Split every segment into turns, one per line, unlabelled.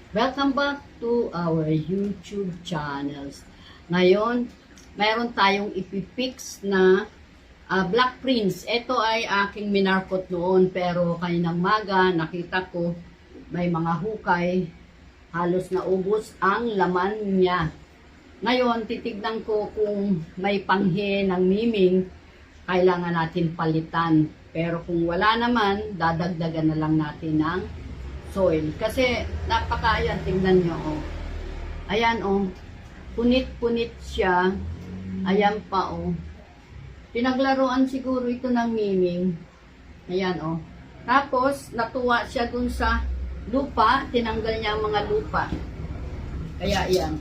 Welcome back to our YouTube channels. Ngayon, mayroon tayong ipipix na Black Prince. Ito ay aking minarkot noon pero kaninang maga nakita ko may mga hukay. Halos naubos ang laman niya. Ngayon, titignan ko kung may panghe ng miming, kailangan natin palitan. Pero kung wala naman, dadagdagan na lang natin ng soil. Kasi napaka-ayan, tingnan nyo, oh. Ayan, oh. Punit-punit siya. Ayan pa, oh. Pinaglaruan siguro ito ng miming. Ayan, oh. Tapos, natuwa siya dun sa lupa. Tinanggal niya ang mga lupa. Kaya, ayan.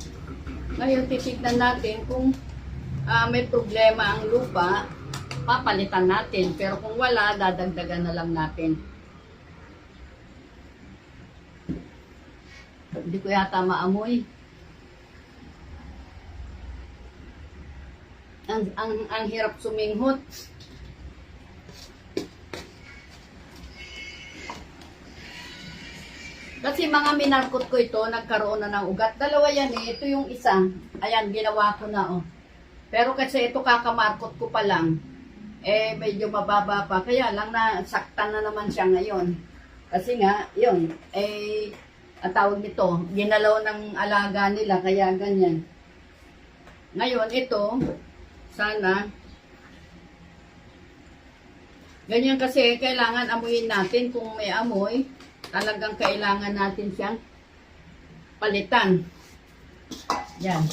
Ngayon, titignan natin kung may problema ang lupa, papalitan natin. Pero kung wala, dadagdagan na lang natin. Hindi ko yata maamoy. Ang hirap suminghot. Kasi mga minarkot ko ito, nagkaroon na ng ugat. Dalawa yan eh. Ito yung isa. Ayan, ginawa ko na oh. Pero kasi ito kakamarkot ko pa lang. Eh, medyo mababa pa. Kaya lang nasaktan na naman siya ngayon. Kasi nga, yun. Eh, ang tawag nito, ginalaw ng alaga nila, kaya ganyan. Ngayon, ito, sana, ganyan kasi, kailangan amuyin natin. Kung may amoy, talagang kailangan natin siyang palitan. Yan.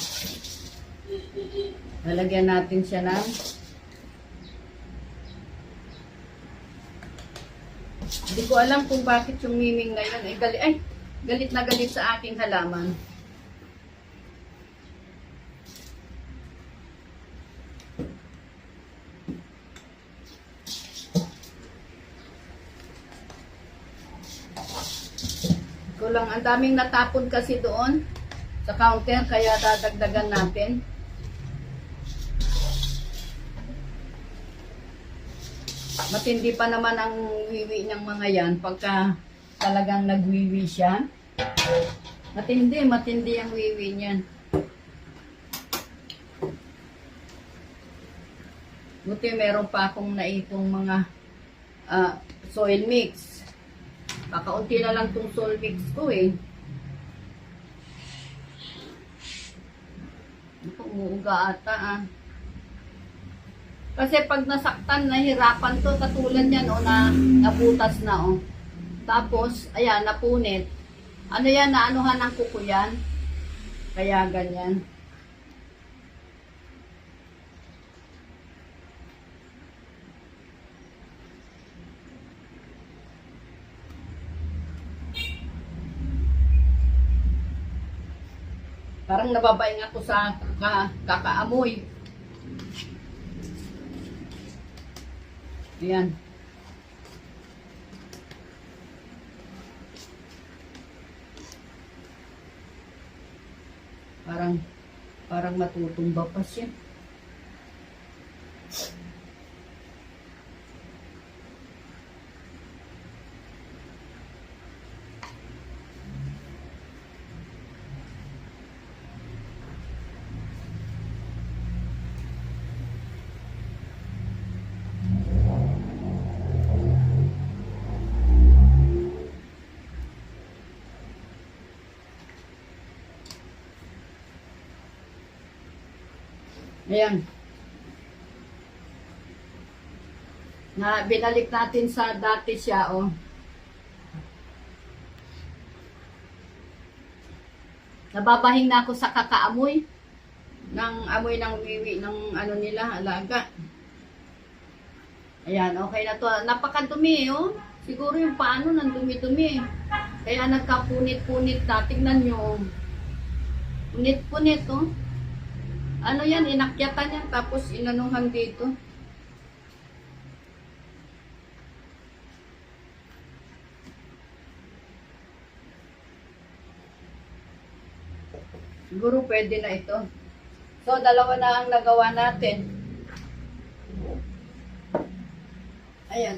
Lalagyan natin siya ng hindi ko alam kung bakit yung miming ngayon ay galit na galit sa aking halaman. Kulang, ang daming natapon kasi doon sa counter, kaya dadagdagan natin. Matindi pa naman ang wiwi ng mga yan pagka talagang nagwiwi siya. Matindi ang wiwi niyan. Buti meron pa akong naipong mga soil mix. Kakaunti na lang tong soil mix ko eh. Ito, umuuga ata ah. Kasi pag nasaktan, nahirapan to, katulad yan o, nabutas na o. Tapos, ayan, napunit. Ano yan, naanuhan ng kuko yan. Kaya ganyan. Parang nababaing ako sa kakaamoy. Ayan. Parang matutumba pa siya. Ayan. Binalik natin sa dati siya, oh. Nababahing na ako sa kakaamoy. Ng amoy ng wiwi ng ano nila, alaga. Ayan, okay na to. Napakadumi, oh. Siguro yung paano nang dumi-dumi. Kaya nagkapunit-punit na. Tingnan nyo. Punit-punit, oh. Ano yan, inakyatan yan, tapos inanuhan dito. Siguro pwede na ito. So, dalawa na ang nagawa natin. Ayan.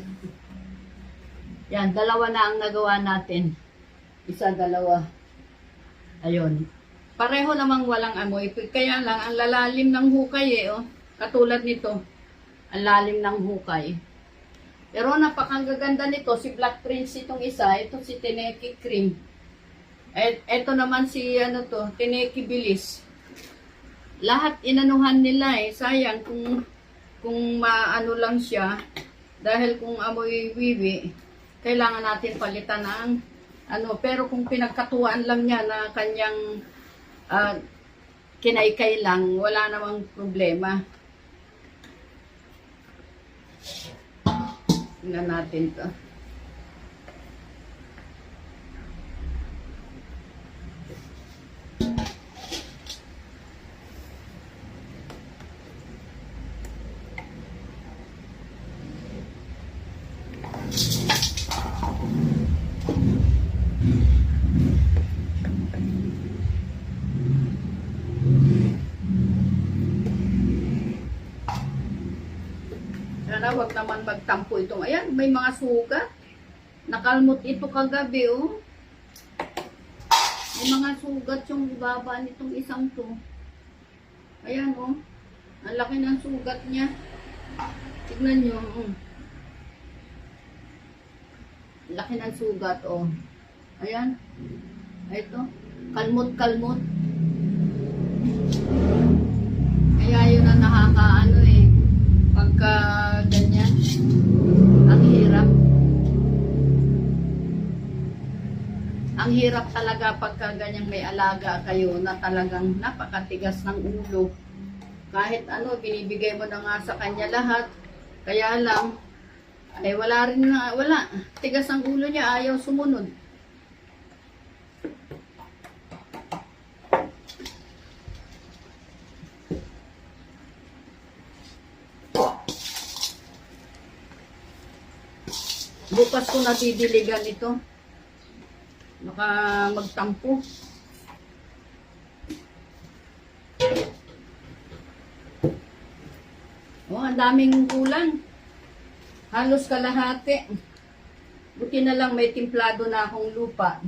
Yan, dalawa na ang nagawa natin. Isa, dalawa. Ayun. Pareho namang walang amoy. Kaya lang, ang lalalim ng hukay eh. Oh. Katulad nito. Ang lalim ng hukay. Pero napakaganda nito. Si Black Prince itong isa. Ito si Tineke Cream. Ito naman si ano to, Tineke Bilis. Lahat inanuhan nila eh. Sayang kung maano lang siya. Dahil kung amoy wiwi, kailangan natin palitan ng ano. Pero kung pinagkatuwaan lang niya na kanyang kinaykay lang, wala namang problema. Tingnan natin to. Sana wag naman magtampo itong, ayan, may mga sugat. Nakalmot ito kagabi, oh. May mga sugat yung baba nitong isang to. Ayan, oh. Ang laki ng sugat niya. Tignan nyo, oh. Laki ng sugat, oh. Ayan. Ito. Kalmot-kalmot. Kaya yun ang nakakaano eh. Pagka ganyan, ang hirap. Ang hirap talaga pagka ganyan may alaga kayo na talagang napakatigas ng ulo. Kahit ano, binibigay mo na nga sa kanya lahat. Kaya lang, ay wala rin na, wala. Tigas ang ulo niya, ayaw sumunod. Bukas ko natidiligan ito. Baka magtampo. Oh, ang daming kulang. Halos kalahati. Buti na lang may timplado na akong lupa.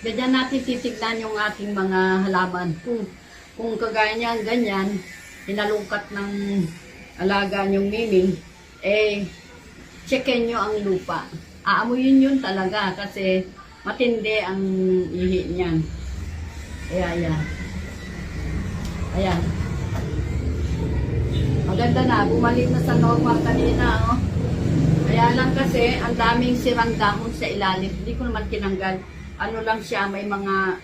Ganyan natin titignan yung ating mga halaman. Kung kagaya niyan, ganyan, hinalungkat ng alaga niyong miming, eh, checkin nyo ang lupa. Aamuyin yun talaga kasi matindi ang ihi niyan. Ayan. Ayan. Maganda na, bumalik na sa normal kanina, oh. Kaya lang kasi, ang daming sirang dahon sa ilalim. Hindi ko naman tinanggal. Ano lang siya, may mga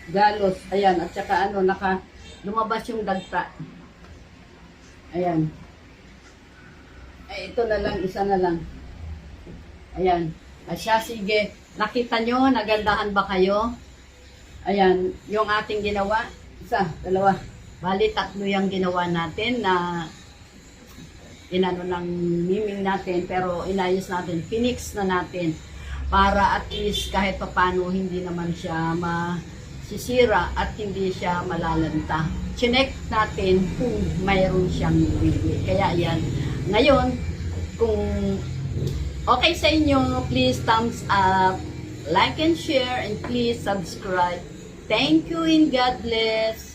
galos. Ayan, at saka ano, lumabas yung dagta. Ayan. Ay, ito na lang, isa na lang. Ayan. At siya, sige. Nakita nyo, nagandahan ba kayo? Ayan, yung ating ginawa. Isa, dalawa. Bali, 3 yung ginawa natin na inano ng miming natin, pero inayos natin, pinix na natin para at least kahit papano hindi naman siya sisira at hindi siya malalanta. Chinek natin kung mayroon siyang wiwi. Kaya yan. Ngayon, kung okay sa inyo, please thumbs up, like and share, and please subscribe. Thank you and God bless.